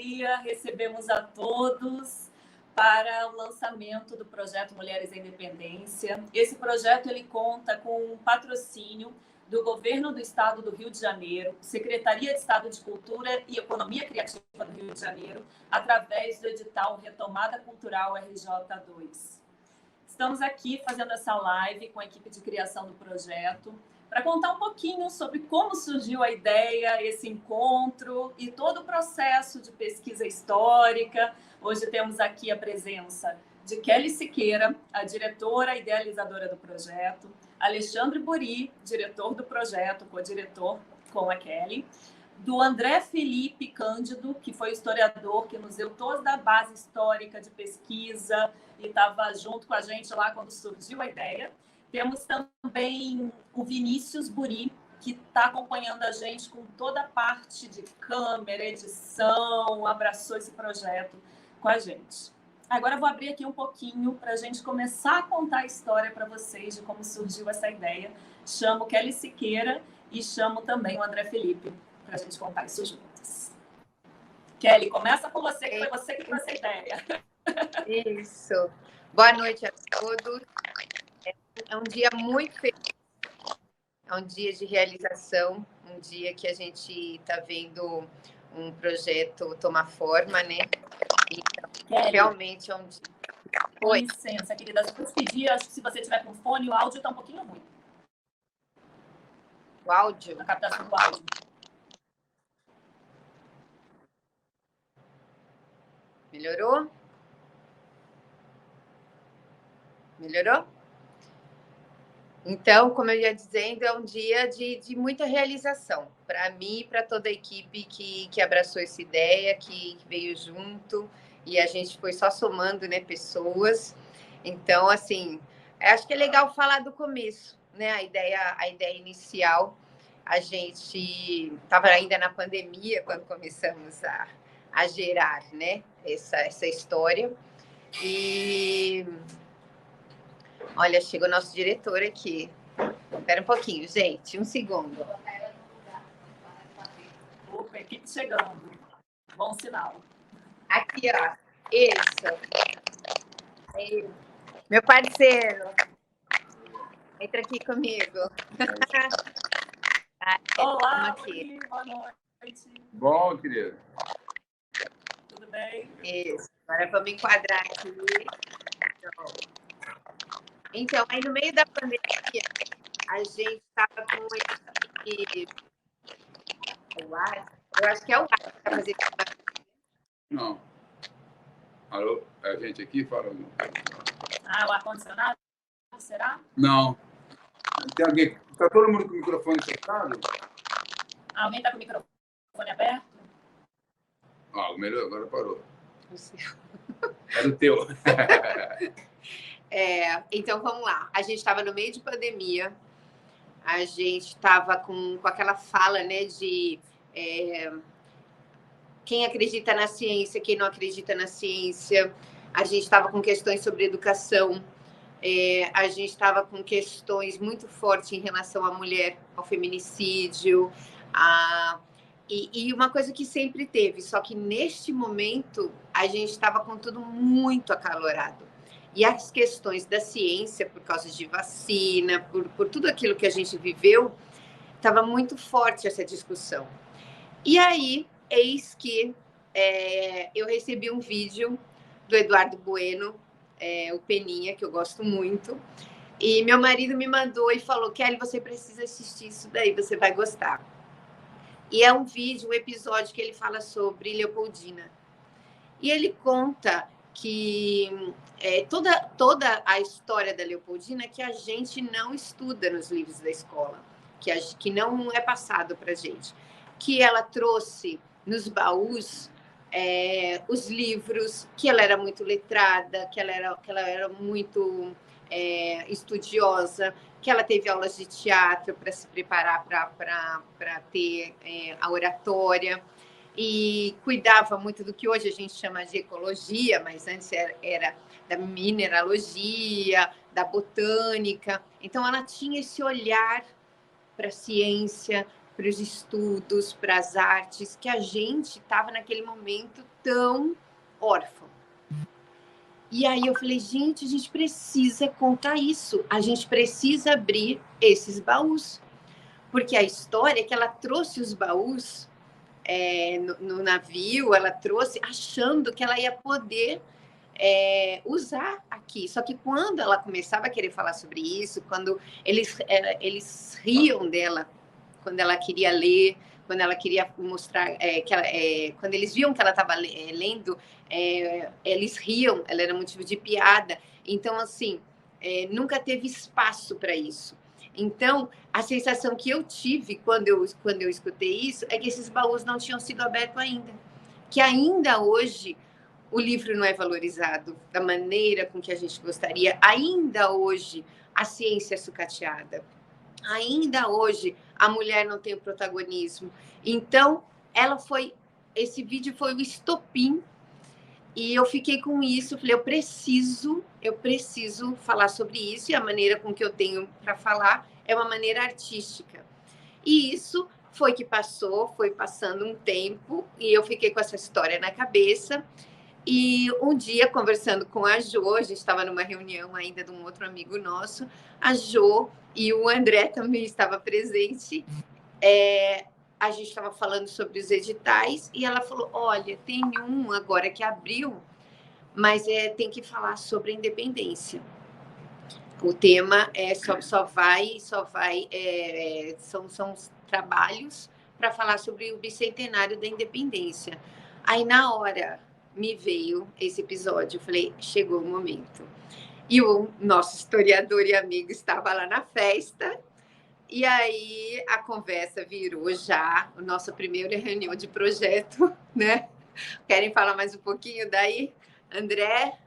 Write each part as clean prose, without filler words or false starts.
alegria recebemos a todos para o lançamento do projeto Mulheres em Independência. Esse projeto ele conta com um patrocínio do Governo do Estado do Rio de Janeiro, Secretaria de Estado de Cultura e Economia Criativa do Rio de Janeiro, através do edital Retomada Cultural RJ2. Estamos aqui fazendo essa live com a equipe de criação do projeto para contar um pouquinho sobre como surgiu a ideia, esse encontro e todo o processo de pesquisa histórica. Hoje temos aqui a presença de Kelly Siqueira, a diretora e idealizadora do projeto, Alexandre Buri, diretor do projeto, co-diretor com a Kelly, do André Felipe Cândido, que foi o historiador que nos deu toda a base histórica de pesquisa e estava junto com a gente lá quando surgiu a ideia. Temos também o Vinícius Buri, que está acompanhando a gente com toda a parte de câmera, edição, abraçou esse projeto com a gente. Agora eu vou abrir aqui um pouquinho para a gente começar a contar a história para vocês de como surgiu essa ideia. Chamo Kelly Siqueira e chamo também o André Felipe para a gente contar isso juntos. Kelly, começa com você, que foi você que trouxe a ideia. Isso. Boa noite a todos. É um dia muito feliz. É um dia de realização, um dia que a gente está vendo um projeto tomar forma, né? Então, realmente é um dia. Com licença, querida. Eu vou te pedir, acho que se você tiver com fone, o áudio está um pouquinho ruim. O áudio? A captação do áudio. Melhorou? Melhorou? Então, como eu ia dizendo, é um dia de muita realização. Para mim e para toda a equipe que abraçou essa ideia, que veio junto, e a gente foi só somando, né, pessoas. Então, assim, acho que é legal falar do começo, né? A ideia inicial. A gente estava ainda na pandemia quando começamos a gerar, né, essa história. E olha, chega o nosso diretor aqui. Espera um pouquinho, gente, um segundo. Opa, equipe chegando. Bom sinal. Aqui, ó. Isso. Aí. Meu parceiro. Entra aqui comigo. Olá, aqui. Boa noite. Bom, querido. Tudo bem? Isso. Agora vamos enquadrar aqui. Então, aí no meio da pandemia, a gente estava com esse... O ar? Eu acho que é o ar que está fazendo... Não. Alô? É a gente aqui fala? Ah, o ar-condicionado? Será? Não. Tem alguém... Está todo mundo com o microfone fechado? Alguém está com o microfone aberto? Ah, o melhor agora parou. Era o teu. Então, vamos lá. A gente estava no meio de pandemia, a gente estava com aquela fala, né, de quem acredita na ciência, quem não acredita na ciência. A gente estava com questões sobre educação, a gente estava com questões muito fortes em relação à mulher, ao feminicídio, e uma coisa que sempre teve, só que neste momento a gente estava com tudo muito acalorado. E as questões da ciência, por causa de vacina, por tudo aquilo que a gente viveu, estava muito forte essa discussão. E aí, eis que eu recebi um vídeo do Eduardo Bueno, o Peninha, que eu gosto muito, e meu marido me mandou e falou: Kelly, você precisa assistir isso daí, você vai gostar. E é um vídeo, um episódio que ele fala sobre Leopoldina. E ele conta que toda a história da Leopoldina que a gente não estuda nos livros da escola, que não é passado para a gente. Que ela trouxe nos baús os livros, que ela era muito letrada, que ela era muito estudiosa, que ela teve aulas de teatro para se preparar para ter a oratória, e cuidava muito do que hoje a gente chama de ecologia, mas antes era da mineralogia, da botânica. Então, ela tinha esse olhar para a ciência, para os estudos, para as artes, que a gente estava naquele momento tão órfão. E aí eu falei, gente, a gente precisa contar isso, a gente precisa abrir esses baús, porque a história é que ela trouxe os baús no navio, ela trouxe achando que ela ia poder usar aqui. Só que quando ela começava a querer falar sobre isso, quando eles riam dela, quando ela queria ler, quando ela queria mostrar, quando eles viam que ela estava lendo, eles riam, ela era motivo de piada. Então, assim, nunca teve espaço para isso. Então, a sensação que eu tive quando eu escutei isso é que esses baús não tinham sido abertos ainda. Que ainda hoje o livro não é valorizado da maneira com que a gente gostaria. Ainda hoje a ciência é sucateada. Ainda hoje a mulher não tem o protagonismo. Então, esse vídeo foi o estopim. E eu fiquei com isso, falei, eu preciso falar sobre isso, e a maneira com que eu tenho para falar é uma maneira artística. E isso foi que foi passando um tempo, e eu fiquei com essa história na cabeça. E um dia, conversando com a Jo, a gente estava numa reunião ainda de um outro amigo nosso, a Jo e o André também estavam presentes, a gente estava falando sobre os editais, e ela falou, olha, tem um agora que abriu, mas tem que falar sobre a independência. O tema são os trabalhos para falar sobre o bicentenário da independência. Aí, na hora, me veio esse episódio, eu falei, chegou o momento. E o nosso historiador e amigo estava lá na festa, e aí a conversa virou já a nossa primeira reunião de projeto, né? Querem falar mais um pouquinho daí? André?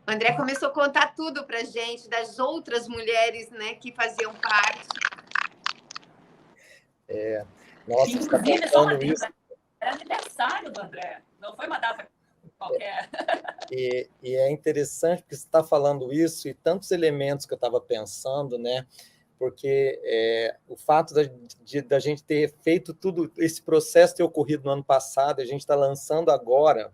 O André começou a contar tudo para a gente, das outras mulheres, né, que faziam parte. Nossa, inclusive, só uma dica, era aniversário do André, não foi uma data qualquer. E é interessante porque você está falando isso e tantos elementos que eu estava pensando, né? Porque o fato da gente ter feito tudo, esse processo ter ocorrido no ano passado, a gente está lançando agora,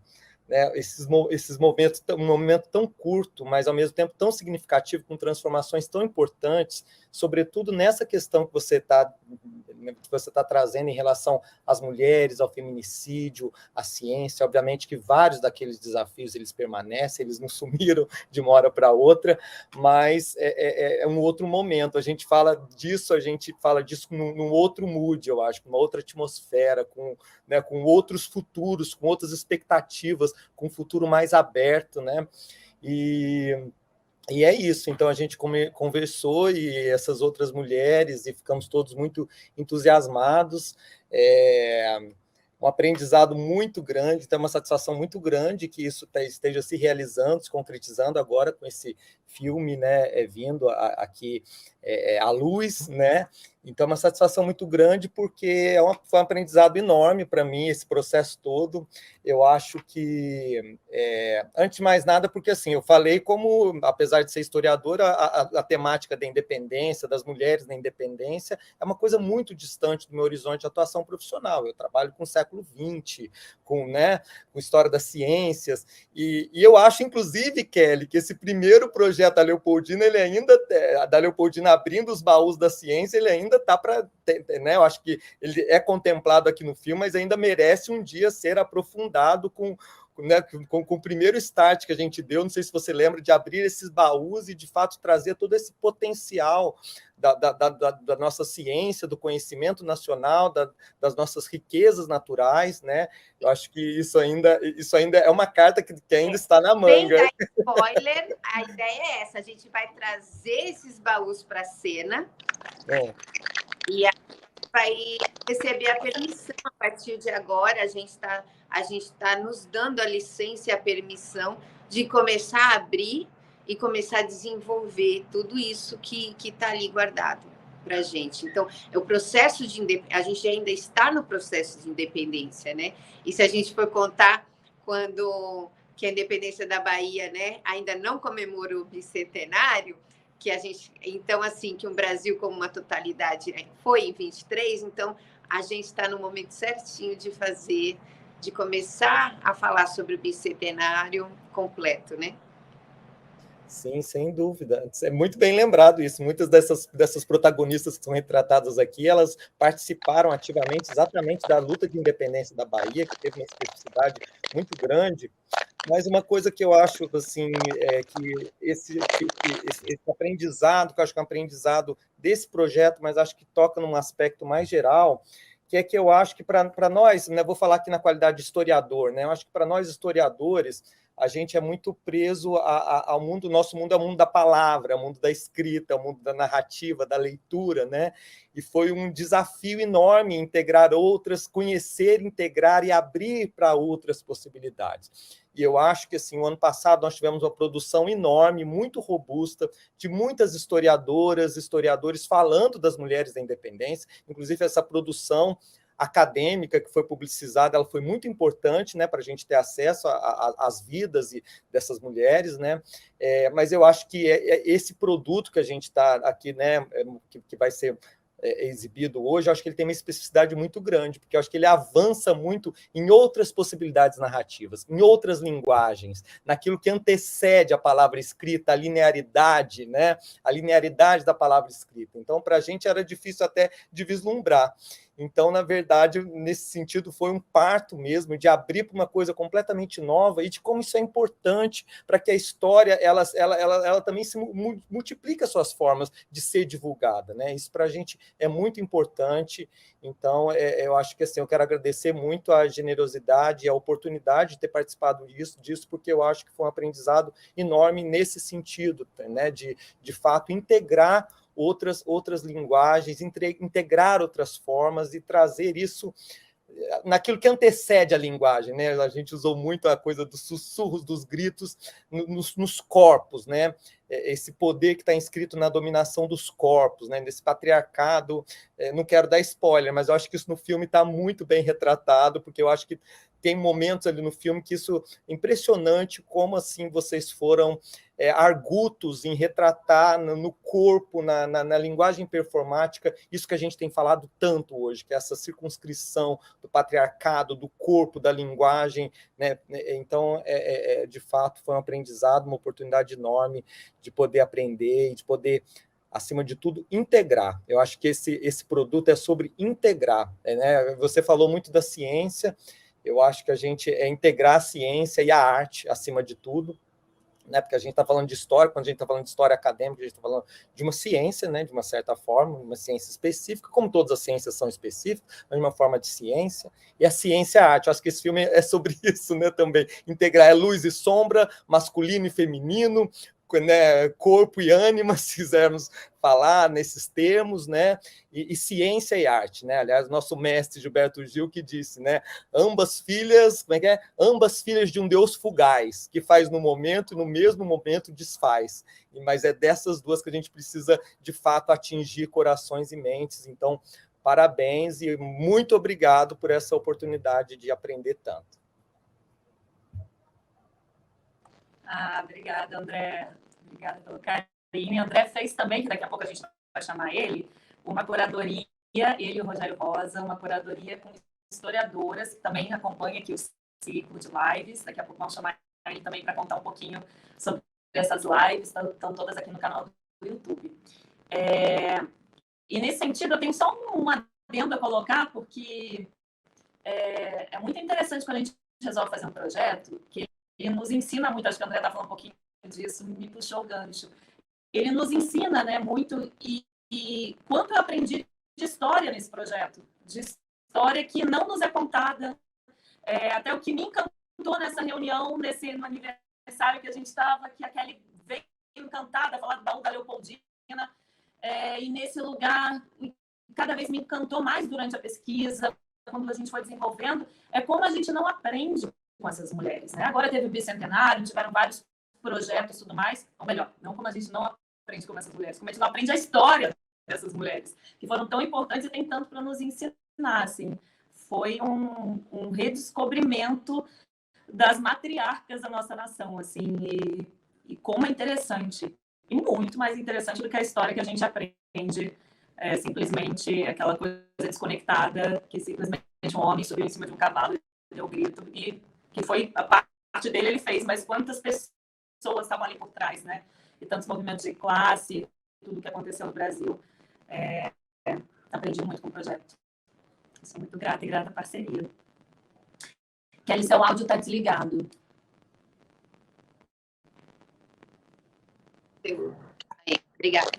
né, esses momentos, um momento tão curto, mas ao mesmo tempo tão significativo, com transformações tão importantes, sobretudo nessa questão que você está trazendo em relação às mulheres, ao feminicídio, à ciência. Obviamente que vários daqueles desafios eles permanecem, eles não sumiram de uma hora para outra, mas é um outro momento. A gente fala disso num outro mood, eu acho, com uma outra atmosfera, com outros futuros, com outras expectativas, com um futuro mais aberto, né? E é isso, então a gente conversou e essas outras mulheres e ficamos todos muito entusiasmados, um aprendizado muito grande, tem uma satisfação muito grande que isso esteja se realizando, se concretizando agora com esse filme, né, vindo aqui à luz, né? Então, é uma satisfação muito grande, porque foi um aprendizado enorme para mim, esse processo todo. Eu acho que, antes de mais nada, porque assim, eu falei como, apesar de ser historiadora, a temática da independência, das mulheres na independência, é uma coisa muito distante do meu horizonte de atuação profissional. Eu trabalho com o século XX, com história das ciências, e eu acho, inclusive, Kelly, que esse primeiro projeto da Leopoldina, da Leopoldina abrindo os baús da ciência, ele ainda está para, né? Eu acho que ele é contemplado aqui no filme, mas ainda merece um dia ser aprofundado com o primeiro start que a gente deu. Não sei se você lembra, de abrir esses baús e de fato trazer todo esse potencial da nossa ciência, do conhecimento nacional, das nossas riquezas naturais, né? Eu acho que isso ainda é uma carta que ainda está na manga. Sem dar spoiler, a ideia é essa: a gente vai trazer esses baús para a cena e vai receber a permissão a partir de agora. A gente está nos dando a licença e a permissão de começar a abrir e começar a desenvolver tudo isso que está ali guardado para a gente. Então, o processo a gente ainda está no processo de independência, né? E se a gente for contar que a independência da Bahia, né, ainda não comemorou o bicentenário, que a gente, então assim, que um Brasil como uma totalidade foi em 23, então a gente está no momento certinho de começar a falar sobre o bicentenário completo, né? Sim, sem dúvida. É muito bem lembrado isso. Muitas dessas protagonistas que são retratadas aqui, elas participaram ativamente exatamente da luta de independência da Bahia, que teve uma especificidade muito grande. Mas uma coisa que eu acho assim, é que esse aprendizado, que eu acho que é um aprendizado desse projeto, mas acho que toca num aspecto mais geral, que é que eu acho que para nós, né, vou falar aqui na qualidade de historiador, né, eu acho que para nós historiadores, a gente é muito preso ao mundo, nosso mundo é o mundo da palavra, é o mundo da escrita, é o mundo da narrativa, da leitura, né? E foi um desafio enorme integrar outras, conhecer, integrar e abrir para outras possibilidades. E eu acho que, assim, o ano passado nós tivemos uma produção enorme, muito robusta, de muitas historiadoras, historiadores falando das mulheres da independência, inclusive essa produção acadêmica que foi publicizada, ela foi muito importante, né, para a gente ter acesso às vidas dessas mulheres, né, mas eu acho que esse produto que a gente está aqui, né, que vai ser exibido hoje, eu acho que ele tem uma especificidade muito grande, porque eu acho que ele avança muito em outras possibilidades narrativas, em outras linguagens, naquilo que antecede a palavra escrita, a linearidade, né, a linearidade da palavra escrita. Então, para a gente era difícil até de vislumbrar. Então, na verdade, nesse sentido, foi um parto mesmo, de abrir para uma coisa completamente nova e de como isso é importante para que a história ela também se multiplique as suas formas de ser divulgada, né? Isso para a gente é muito importante. Então, eu acho que assim, eu quero agradecer muito a generosidade e a oportunidade de ter participado disso, porque eu acho que foi um aprendizado enorme nesse sentido, né? De fato, integrar outras linguagens, integrar outras formas e trazer isso naquilo que antecede a linguagem, né? A gente usou muito a coisa dos sussurros, dos gritos nos corpos, né? Esse poder que está inscrito na dominação dos corpos, né? Nesse patriarcado. Não quero dar spoiler, mas eu acho que isso no filme está muito bem retratado, porque eu acho que tem momentos ali no filme que isso é impressionante, como assim vocês foram argutos em retratar no corpo, na linguagem performática, isso que a gente tem falado tanto hoje, que é essa circunscrição do patriarcado, do corpo, da linguagem, né? Então, de fato, foi um aprendizado, uma oportunidade enorme de poder aprender e de poder, acima de tudo, integrar. Eu acho que esse produto é sobre integrar, né? Você falou muito da ciência, eu acho que a gente integrar a ciência e a arte, acima de tudo, né? Porque a gente está falando de história, quando a gente está falando de história acadêmica, a gente está falando de uma ciência, né? De uma certa forma, uma ciência específica, como todas as ciências são específicas, mas de uma forma de ciência, e a ciência e a arte. Eu acho que esse filme é sobre isso, né? Também integrar luz e sombra, masculino e feminino, né, corpo e ânima, se quisermos falar nesses termos, né, e ciência e arte, né, aliás, nosso mestre Gilberto Gil que disse, né, ambas filhas, como é que é? Ambas filhas de um Deus fugaz, que faz no momento e no mesmo momento desfaz, mas é dessas duas que a gente precisa, de fato, atingir corações e mentes. Então, parabéns e muito obrigado por essa oportunidade de aprender tanto. Obrigada, André. Obrigada pelo carinho. André fez também, que daqui a pouco a gente vai chamar ele, uma curadoria, ele e o Rogério Rosa, uma curadoria com historiadoras, que também acompanha aqui o ciclo de lives. Daqui a pouco vamos chamar ele também para contar um pouquinho sobre essas lives, estão todas aqui no canal do YouTube. E nesse sentido, eu tenho só um adendo a colocar, porque é muito interessante quando a gente resolve fazer um projeto, que ele nos ensina muito, acho que o André está falando um pouquinho disso, me puxou o gancho. Ele nos ensina, né, muito, e quanto eu aprendi de história nesse projeto, de história que não nos é contada, até o que me encantou nessa reunião, no aniversário que a gente estava, que a Kelly veio encantada, falar do baú da Leopoldina, e nesse lugar, cada vez me encantou mais durante a pesquisa, quando a gente foi desenvolvendo, é como a gente não aprende com essas mulheres, né? Agora teve o bicentenário, tiveram vários projetos e tudo mais, ou melhor, não como a gente não aprende com essas mulheres, como a gente não aprende a história dessas mulheres, que foram tão importantes e tem tanto para nos ensinar, assim. Foi um redescobrimento das matriarcas da nossa nação, assim, e como é interessante e muito mais interessante do que a história que a gente aprende, simplesmente aquela coisa desconectada, que simplesmente um homem subiu em cima de um cavalo e deu grito, e que foi a parte dele, ele fez, mas quantas pessoas estavam ali por trás, né? E tantos movimentos de classe, tudo que aconteceu no Brasil. Aprendi muito com o projeto. Sou muito grata e grata à parceria. Kelly, seu áudio está desligado. Obrigada.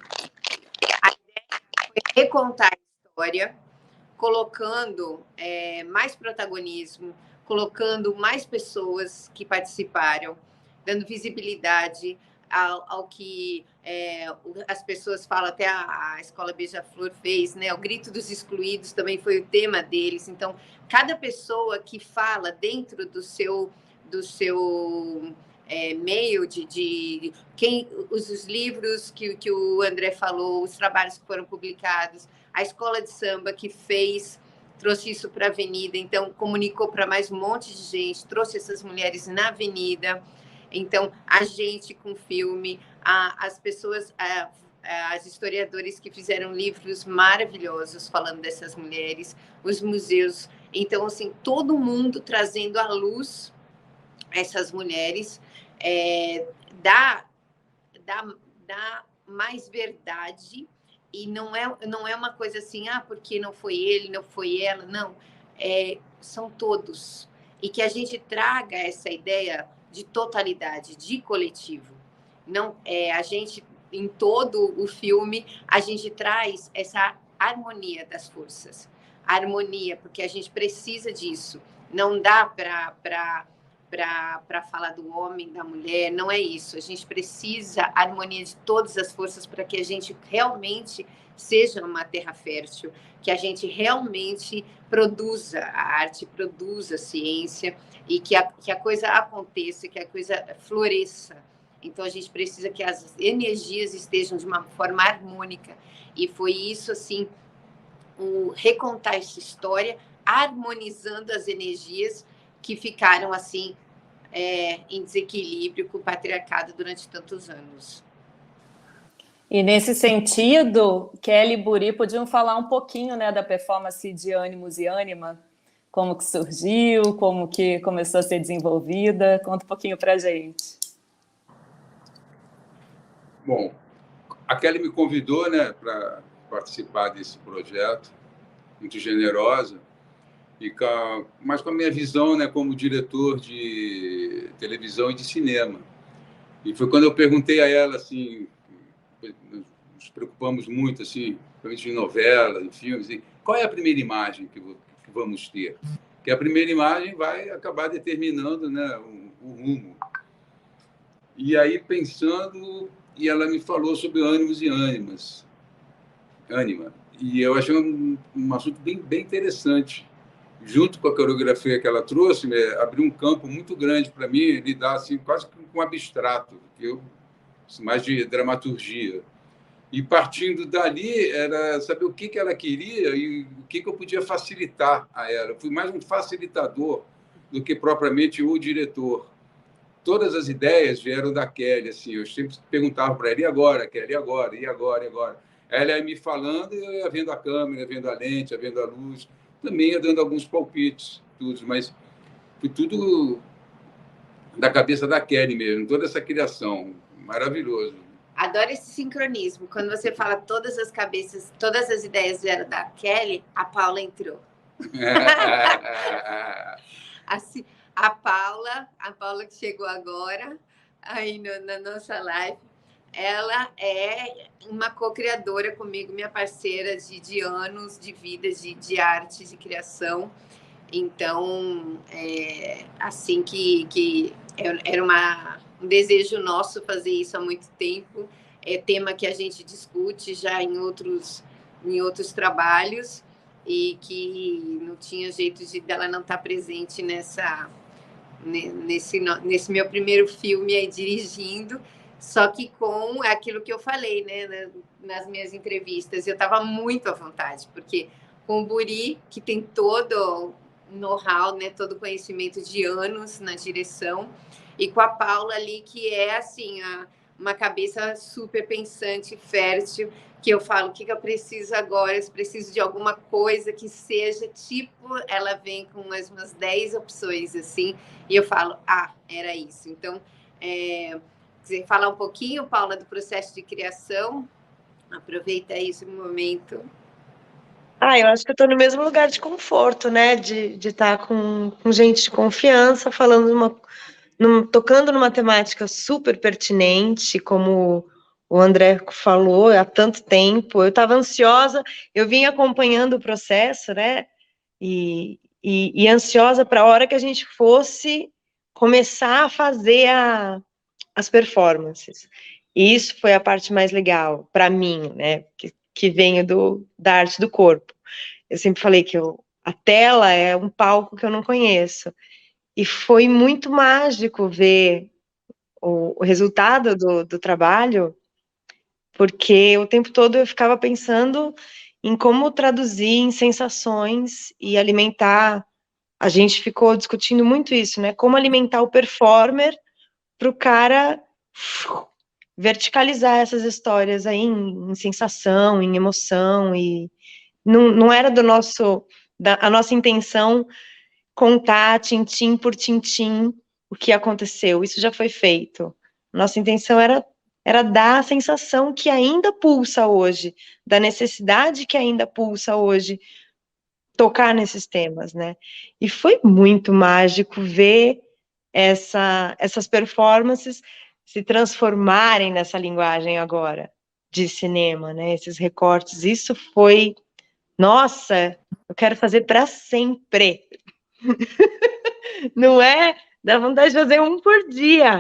A ideia foi recontar a história, colocando mais protagonismo, colocando mais pessoas que participaram, dando visibilidade ao que as pessoas falam, até a Escola Beija-Flor fez, né? O Grito dos Excluídos também foi o tema deles. Então, cada pessoa que fala dentro do seu meio de quem os livros que o André falou, os trabalhos que foram publicados, a escola de samba que trouxe isso para a avenida, então comunicou para mais um monte de gente, trouxe essas mulheres na avenida. Então, a gente com filme, as pessoas, as historiadores que fizeram livros maravilhosos falando dessas mulheres, os museus. Então, assim, todo mundo trazendo à luz essas mulheres, dá mais verdade, e não é uma coisa assim, porque não foi ele, não foi ela, não. São todos. E que a gente traga essa ideia de totalidade, de coletivo. Não, a gente, em todo o filme, a gente traz essa harmonia das forças. Harmonia, porque a gente precisa disso. Não dá para falar do homem, da mulher, não é isso. A gente precisa a harmonia de todas as forças para que a gente realmente seja uma terra fértil, que a gente realmente produza a arte, produza a ciência, e que a coisa aconteça, que a coisa floresça. Então, a gente precisa que as energias estejam de uma forma harmônica. E foi isso, assim, recontar essa história, harmonizando as energias que ficaram, assim, em desequilíbrio com o patriarcado durante tantos anos. E nesse sentido, Kelly e Buri podiam falar um pouquinho, né, da performance de Ânimos e Ânima, como que surgiu, como que começou a ser desenvolvida. Conta um pouquinho para a gente. Bom, a Kelly me convidou, né, para participar desse projeto, muito generosa, mas com a minha visão, né, como diretor de televisão e de cinema. E foi quando eu perguntei a ela, assim, nos preocupamos muito, assim, principalmente em novela, em filmes, e qual é a primeira imagem que vamos ter? Porque a primeira imagem vai acabar determinando, né, o rumo. E aí, pensando, e ela me falou sobre Ânimos e Ânima. E eu achei um assunto bem interessante. Junto com a coreografia que ela trouxe, abriu um campo muito grande para mim, lidar assim, quase com um abstrato, mais de dramaturgia. E partindo dali, era saber o que ela queria e o que eu podia facilitar a ela. Eu fui mais um facilitador do que propriamente o diretor. Todas as ideias vieram da Kelly, assim, eu sempre perguntava para ela, e agora, Kelly, e agora, e agora, e agora? Ela ia me falando, eu ia vendo a câmera, ia vendo a lente, ia vendo a luz, também ia dando alguns palpites, tudo, mas foi tudo da cabeça da Kelly mesmo, toda essa criação, maravilhoso. Adoro esse sincronismo. Quando você fala todas as cabeças, todas as ideias vieram da Kelly, a Paula entrou. Assim, a Paula que chegou agora, aí na nossa live, ela é uma co-criadora comigo, minha parceira de anos de vida, de arte, de criação. Então, assim que era um desejo nosso fazer isso há muito tempo, é tema que a gente discute já em outros trabalhos, e que não tinha jeito dela não estar presente nesse meu primeiro filme aí dirigindo, só que com aquilo que eu falei, né, nas minhas entrevistas, eu estava muito à vontade, porque com o Buri, que tem todo know-how, né, todo conhecimento de anos na direção, e com a Paula ali, que é assim uma cabeça super pensante, fértil, que eu falo, o que eu preciso agora? Eu preciso de alguma coisa que seja tipo, ela vem com umas 10 opções, assim, e eu falo, era isso. Então, quiser falar um pouquinho, Paula, do processo de criação? Aproveita esse momento. Eu acho que eu estou no mesmo lugar de conforto, né? De estar com gente de confiança, falando tocando numa temática super pertinente, como o André falou, há tanto tempo. Eu estava ansiosa, eu vim acompanhando o processo, né? E ansiosa para a hora que a gente fosse começar a fazer as performances. E isso foi a parte mais legal para mim, né? Que venho da arte do corpo. Eu sempre falei que a tela é um palco que eu não conheço. E foi muito mágico ver o resultado do trabalho, porque o tempo todo eu ficava pensando em como traduzir em sensações e alimentar. A gente ficou discutindo muito isso, né? Como alimentar o performer para o cara verticalizar essas histórias aí em sensação, em emoção, e não era a nossa intenção contar tintim por tintim o que aconteceu, isso já foi feito. Nossa intenção era dar a sensação que ainda pulsa hoje, da necessidade que ainda pulsa hoje, tocar nesses temas, né? E foi muito mágico ver essas performances se transformarem nessa linguagem agora de cinema, né? Esses recortes, isso foi, nossa, eu quero fazer para sempre. Não é? Dá vontade de fazer um por dia.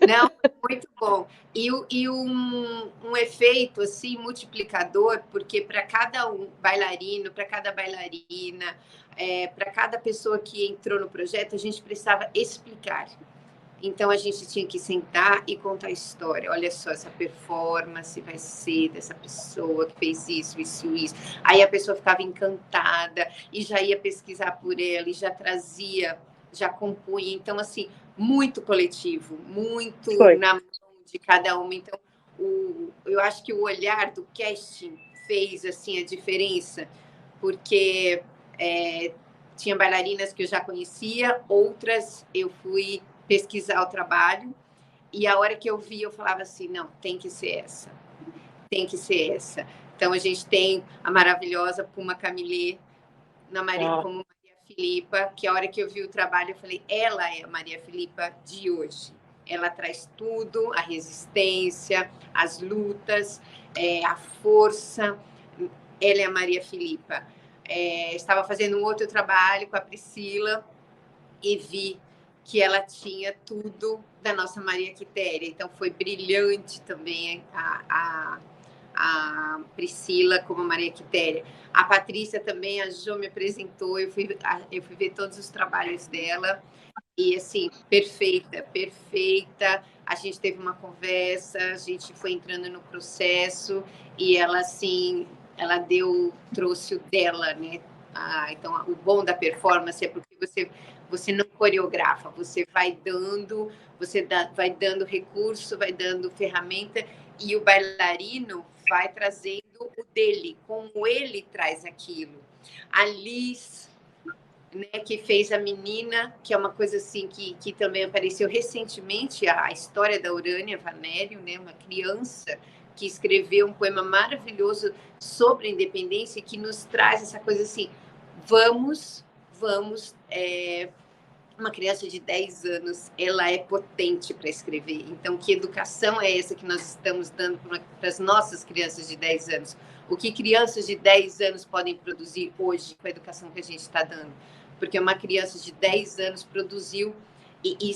Não, muito bom. E um efeito assim multiplicador, porque para cada bailarino, para cada bailarina, para cada pessoa que entrou no projeto, a gente precisava explicar. Então a gente tinha que sentar e contar a história. Olha só, essa performance vai ser dessa pessoa que fez isso, isso, isso. Aí a pessoa ficava encantada e já ia pesquisar por ela e já trazia, já compunha. Então, assim, muito coletivo, muito na mão de cada uma. Então, eu acho que o olhar do casting fez assim a diferença, porque tinha bailarinas que eu já conhecia, outras eu fui pesquisar o trabalho, e a hora que eu vi, eu falava assim, não, tem que ser essa, tem que ser essa. Então, a gente tem a maravilhosa Puma Camilê, como Maria Filipa, que a hora que eu vi o trabalho, eu falei, ela é a Maria Filipa de hoje. Ela traz tudo, a resistência, as lutas, a força. Ela é a Maria Filipa. Estava fazendo um outro trabalho com a Priscila e vi que ela tinha tudo da nossa Maria Quitéria. Então, foi brilhante também a Priscila como Maria Quitéria. A Patrícia também, a Jo me apresentou, eu fui ver todos os trabalhos dela. E, assim, perfeita, perfeita. A gente teve uma conversa, a gente foi entrando no processo e ela, assim, trouxe o dela, né? Então, o bom da performance é porque você não coreografa, você vai dando recurso, vai dando ferramenta e o bailarino vai trazendo o dele, como ele traz aquilo. A Liz, né, que fez a menina, que é uma coisa assim que também apareceu recentemente, a história da Urânia Vanério, né, uma criança que escreveu um poema maravilhoso sobre a independência e que nos traz essa coisa assim, vamos, uma criança de 10 anos, ela é potente para escrever. Então, que educação é essa que nós estamos dando para as nossas crianças de 10 anos? O que crianças de 10 anos podem produzir hoje com a educação que a gente está dando? Porque uma criança de 10 anos produziu e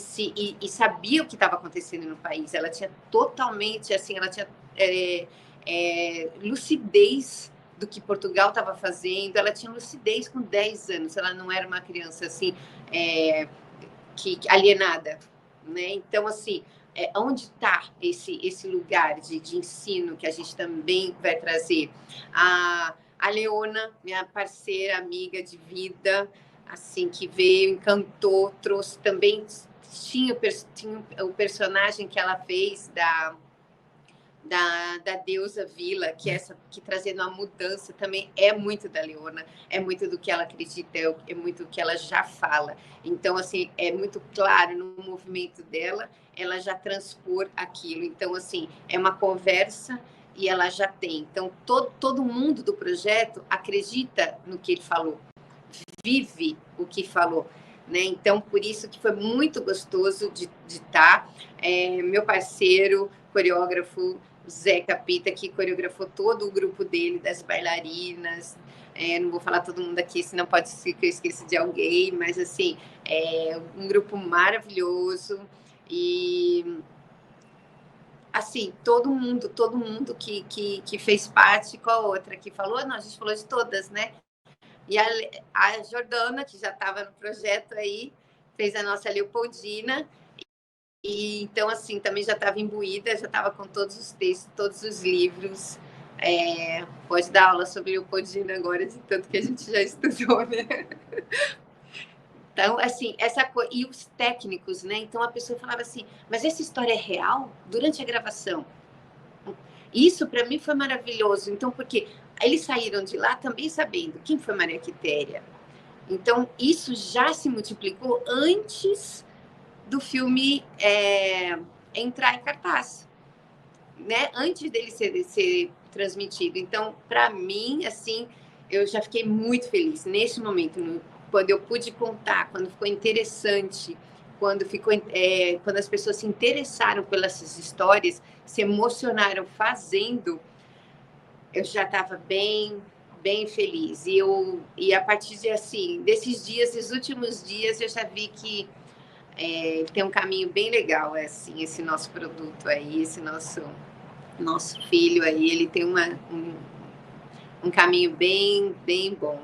sabia o que estava acontecendo no país. Ela tinha totalmente, assim, ela tinha lucidez do que Portugal estava fazendo. Ela tinha lucidez com 10 anos. Ela não era uma criança, assim, alienada, né? Então, assim, onde está esse lugar de ensino que a gente também vai trazer? A Leona, minha parceira, amiga de vida, assim, que veio, encantou, trouxe também, tinha o personagem que ela fez da deusa Vila, que trazendo a mudança também é muito da Leona, é muito do que ela acredita, é muito do que ela já fala. Então, assim, é muito claro no movimento dela, ela já transpor aquilo. Então, assim, é uma conversa e ela já tem. Então, todo mundo do projeto acredita no que ele falou, vive o que falou. Né? Então, por isso que foi muito gostoso de estar. Meu parceiro, coreógrafo, Zé Capita, que coreografou todo o grupo dele, das bailarinas. Não vou falar todo mundo aqui, senão pode ser que eu esqueça de alguém, mas, assim, um grupo maravilhoso. E, assim, todo mundo que fez parte. Qual a outra que falou? Não, a gente falou de todas, né? E a Jordana, que já estava no projeto aí, fez a nossa Leopoldina. E então, assim, também já estava imbuída, já estava com todos os textos, todos os livros. Pode dar aula sobre Leopoldina agora, de tanto que a gente já estudou, né? Então, assim, e os técnicos, né? Então, a pessoa falava assim, mas essa história é real? Durante a gravação? Isso, para mim, foi maravilhoso. Então, porque eles saíram de lá também sabendo quem foi Maria Quitéria. Então, isso já se multiplicou antes do filme entrar em cartaz, né? Antes dele ser transmitido. Então, para mim, assim, eu já fiquei muito feliz nesse momento, quando eu pude contar, quando ficou interessante, quando as pessoas se interessaram pelas histórias, se emocionaram fazendo, eu já estava bem feliz. E a partir desses dias, esses últimos dias, eu já vi que tem um caminho bem legal, assim, esse nosso produto aí, esse nosso filho aí, ele tem um caminho bem bom.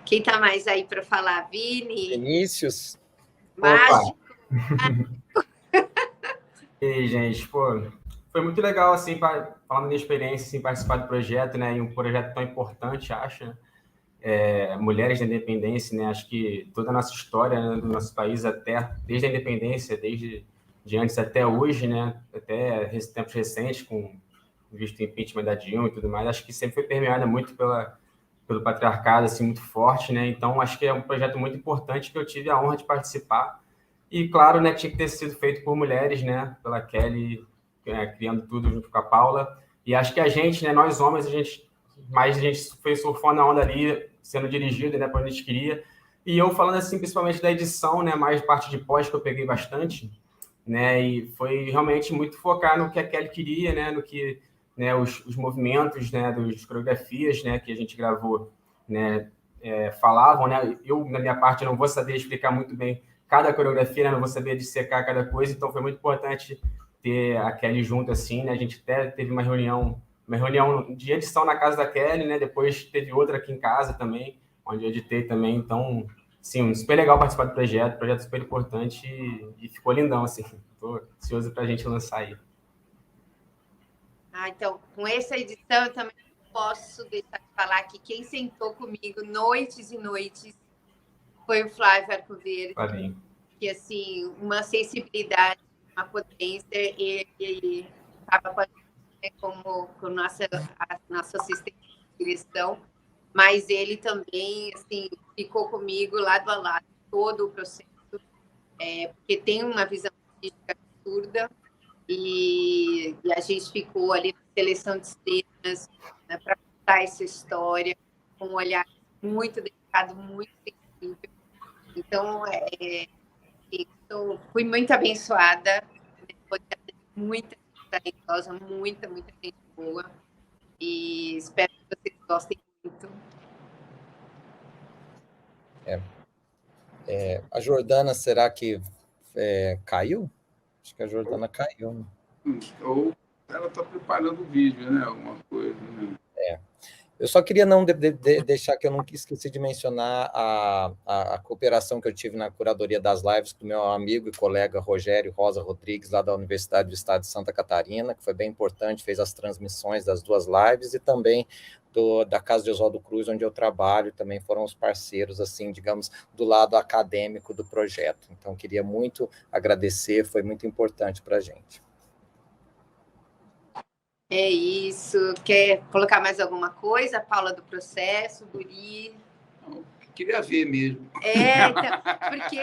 Quem está mais aí para falar? Vini? Vinícius? Mágico? E aí, gente, pô, foi muito legal, assim, falando da minha experiência, assim, participar do projeto, né, e um projeto tão importante, acho, né? Mulheres da Independência, né, acho que toda a nossa história, né, do nosso país, até desde a independência, desde de antes até hoje, né, até tempos recentes, com visto o impeachment da Dilma e tudo mais, acho que sempre foi permeada muito pelo patriarcado, assim, muito forte, né, então acho que é um projeto muito importante que eu tive a honra de participar. E, claro, né, tinha que ter sido feito por mulheres, né, pela Kelly, criando tudo junto com a Paula. E acho que a gente, né, nós homens, a gente foi surfando a onda ali, sendo dirigido, né, para onde a gente queria. E eu falando, assim, principalmente da edição, né, mais parte de pós que eu peguei bastante, né, e foi realmente muito focar no que a Kelly queria, né, no que, né, os movimentos, né, das coreografias, né, que a gente gravou, né, falavam, né, eu, na minha parte, não vou saber explicar muito bem cada coreografia, né? Não vou saber dissecar cada coisa, então foi muito importante ter a Kelly junto, assim, né? A gente até teve uma reunião de edição na casa da Kelly, né? Depois teve outra aqui em casa também, onde eu editei também, então, sim, super legal participar do projeto super importante e ficou lindão, assim, estou ansioso para a gente lançar aí. Então, com essa edição, eu também posso deixar de falar que quem sentou comigo noites e noites foi o Flávio Arcoverde, que, assim, uma sensibilidade, uma potência, ele estava com a gente como nosso assistente de direção, mas ele também, assim, ficou comigo lado a lado, todo o processo, porque tem uma visão artística absurda, e a gente ficou ali na seleção de cenas, né, para contar essa história, com um olhar muito delicado, muito sensível. Então, fui muito abençoada, muita gente talentosa, muita gente boa, e espero que vocês gostem muito. A Jordana, será que caiu? Acho que a Jordana caiu, né? Ou ela está preparando o vídeo, né? Alguma coisa, né? Eu só queria não deixar que eu não esqueci de mencionar a cooperação que eu tive na curadoria das lives com meu amigo e colega Rogério Rosa Rodrigues, lá da Universidade do Estado de Santa Catarina, que foi bem importante, fez as transmissões das duas lives, e também da Casa de Oswaldo Cruz, onde eu trabalho, também foram os parceiros, assim, digamos, do lado acadêmico do projeto. Então, queria muito agradecer, foi muito importante para a gente. É isso. Quer colocar mais alguma coisa, Paula, do processo, Guri? Não, queria ver mesmo. Então, porque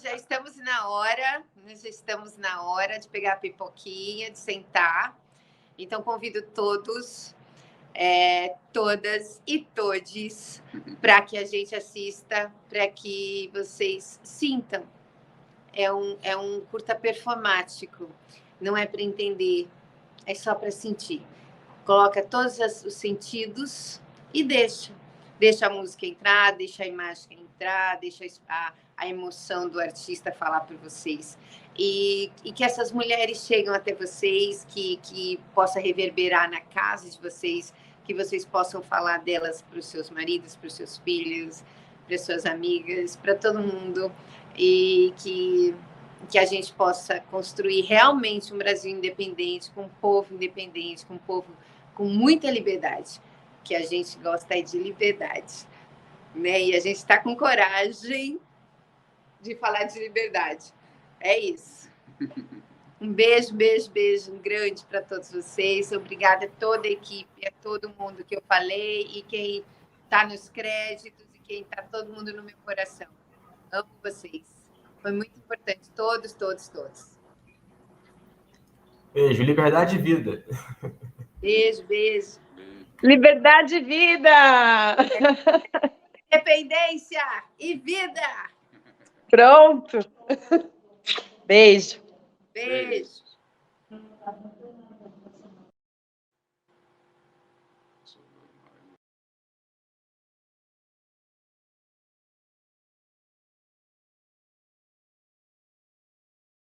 já estamos na hora, nós já estamos na hora de pegar a pipoquinha, de sentar. Então, convido todos, todas e todes para que a gente assista, para que vocês sintam. É um curta performático, não é para entender, é só para sentir. Coloca todos os sentidos e deixa a música entrar, deixa a imagem entrar, deixa a emoção do artista falar por vocês. E que essas mulheres cheguem até vocês, que possa reverberar na casa de vocês, que vocês possam falar delas para os seus maridos, para os seus filhos, para as suas amigas, para todo mundo, e que a gente possa construir realmente um Brasil independente, com um povo independente, com um povo com muita liberdade, que a gente gosta de liberdade, né? E a gente está com coragem de falar de liberdade. É isso. Um beijo, beijo, beijo grande para todos vocês. Obrigada a toda a equipe, a todo mundo que eu falei e quem está nos créditos e quem está todo mundo no meu coração. Amo vocês. Foi muito importante. Todos, todos, todos. Beijo, liberdade e vida. Beijo, beijo. Liberdade e vida! Independência e vida! Pronto! Beijo! Beijo!